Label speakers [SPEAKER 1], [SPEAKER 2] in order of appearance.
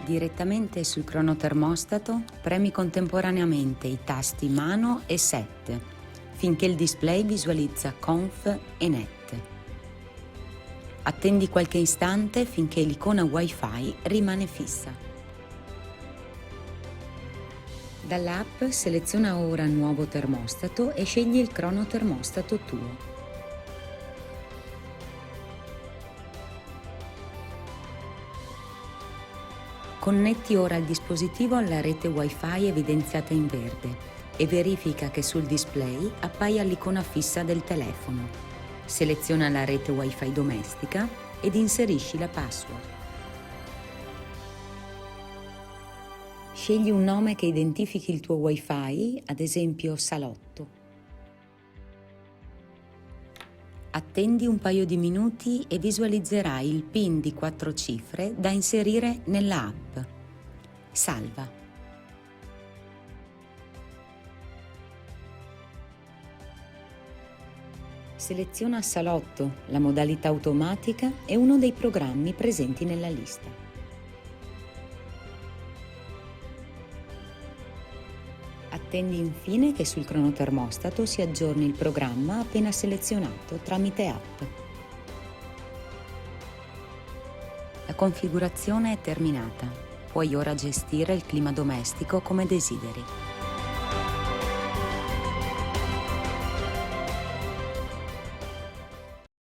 [SPEAKER 1] Direttamente sul cronotermostato premi contemporaneamente i tasti mano e set finché il display visualizza conf e net. Attendi qualche istante finché l'icona Wi-Fi rimane fissa. Dall'app seleziona ora Nuovo termostato e scegli il cronotermostato tuo. Connetti ora il dispositivo alla rete Wi-Fi evidenziata in verde e verifica che sul display appaia l'icona fissa del telefono. Seleziona la rete Wi-Fi domestica ed inserisci la password. Scegli un nome che identifichi il tuo Wi-Fi, ad esempio salotto. Attendi un paio di minuti e visualizzerai il PIN di 4 cifre da inserire nella app. Salva. Seleziona Salotto, la modalità automatica e uno dei programmi presenti nella lista. Attendi infine che sul cronotermostato si aggiorni il programma appena selezionato tramite app. La configurazione è terminata. Puoi ora gestire il clima domestico come desideri.